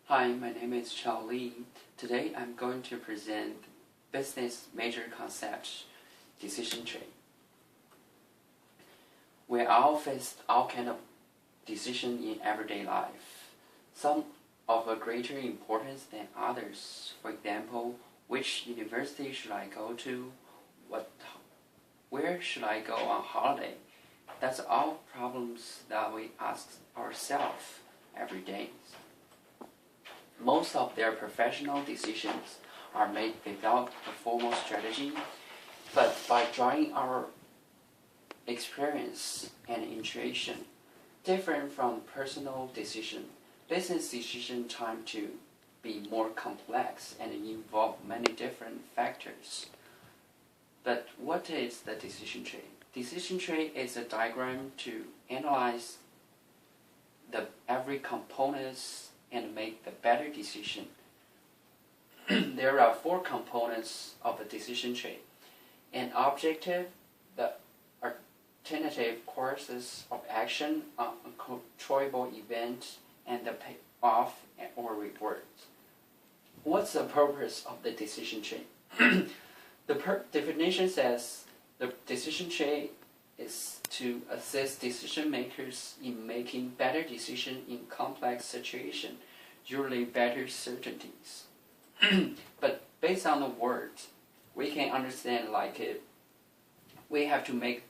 Hi, my name is Chao Li. Today I'm going to present business major concept decision tree. We all face all kind of decision in everyday life. Some of a greater importance than others. For example, which university should I go to? Where should I go on holiday? That's all problems that we ask ourselves every day. Most of their professional decisions are made without a formal strategy, but by drawing our experience and intuition. Different from personal decision, business decision tend to be more complex and involve many different factors. But what is the decision tree? Decision tree is a diagram to analyze every components and make the better decision. There are 4 components of the decision tree: an objective, the alternative courses of action, uncontrollable event, and the payoff or rewards. What's the purpose of the decision tree? The definition says the decision tree is to assist decision makers in making better decisions in complex situations, usually better certainties. But based on the words, we can understand we have to make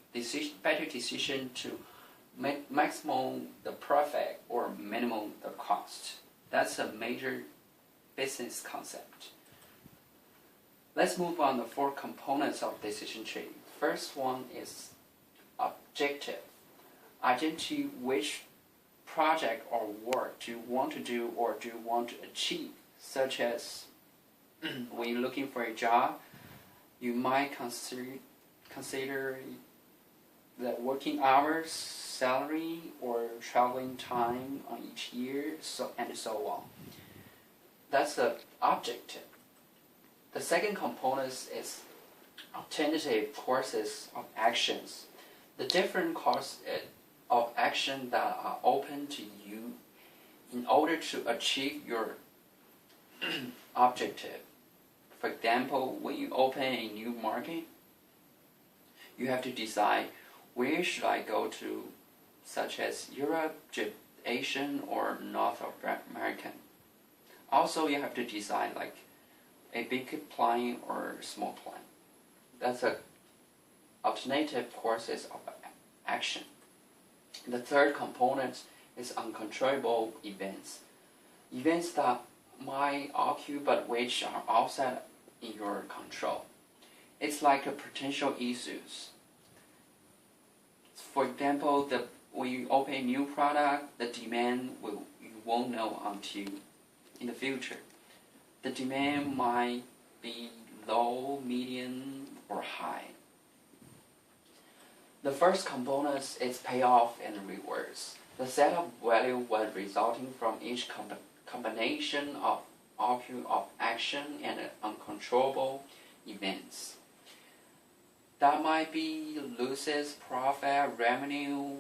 better decision to make maximum the profit or minimum the cost. That's a major business concept. Let's move on the 4 components of decision tree. First one is objective. Identify which project or work do you want to do or do you want to achieve, such as when you're looking for a job, you might consider the working hours, salary, or traveling time on each year, and so on. That's the objective. The second component is alternative courses of actions. The different courses of action that are open to you in order to achieve your objective. For example, when you open a new market, you have to decide where should I go to, such as Europe, Asian, or North American. Also, you have to decide a big client or small client. That's a alternative courses of action. The third component is uncontrollable events. Events that might occur but which are outside in your control. It's like a potential issues. For example, when you open a new product, the demand you won't know until in the future. The demand might be low, medium, or high. The first component is payoff and rewards. The set of value was resulting from each combination of occur of action and uncontrollable events. That might be losses, profit, revenue,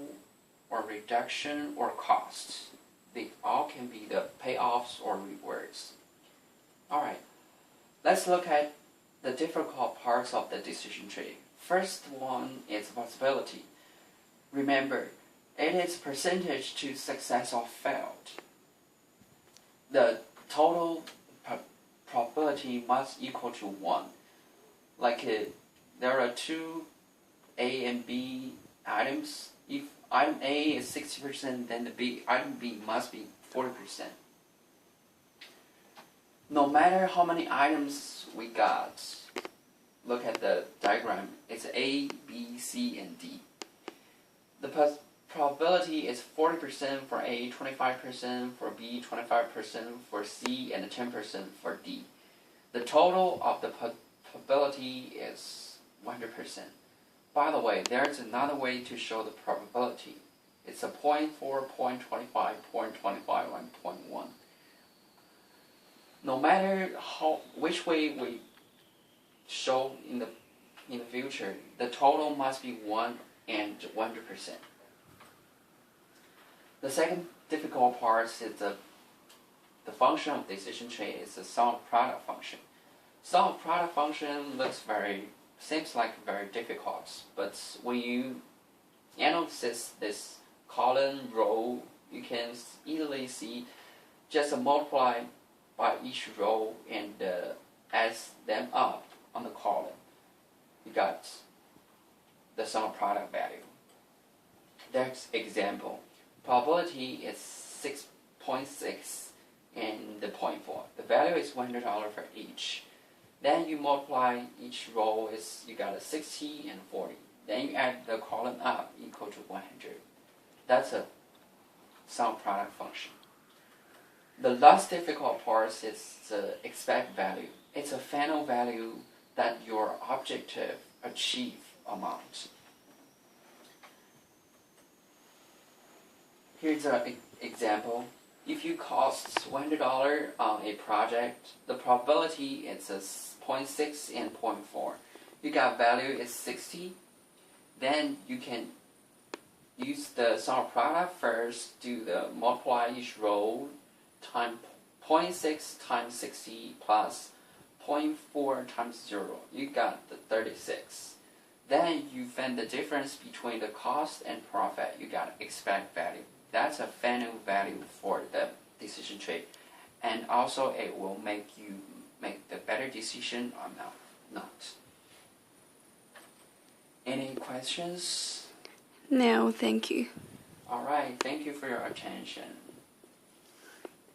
or reduction, or cost. They all can be the payoffs or rewards. Alright, let's look at the difficult parts of the decision tree. First one is possibility. Remember, it is percentage to success or failed. The total probability must equal to 1. There are 2 A and B items. If item A is 60%, then item B must be 40%. No matter how many items we got, look at the diagram. It's A, B, C, and D. The probability is 40% for A, 25% for B, 25% for C, and 10% for D. The total of the probability is 100%. By the way, there's another way to show the probability. It's a 0.4, 0.25, 0.25, and 0.1. No matter which way we show in the future, the total must be 1 and 100%. The second difficult part is the function of decision tree is the sum of product function. Sum of product function seems like very difficult, but when you analyze this column row, you can easily see just multiply by each row and add them up on the column. You got the sum of product value. Next example, probability is 6.6 and the 0.4. The value is $100 for each. Then you multiply each row, you got a 60 and 40. Then you add the column up equal to 100. That's a sum product function. The last difficult part is the expect value. It's a final value that your objective achieve amount. Here's an example. If you cost $100 on a project, the probability is 0.6 and 0.4. You got value is 60. Then you can use the sum of product first, do the multiply each row times 0.6 times 60 plus 0.4 times 0. You got the 36. Then you find the difference between the cost and profit. You got expect value. That's a final value for the decision tree, and also it will make you make the better decision or not. Any questions? No, thank you. All right, thank you for your attention.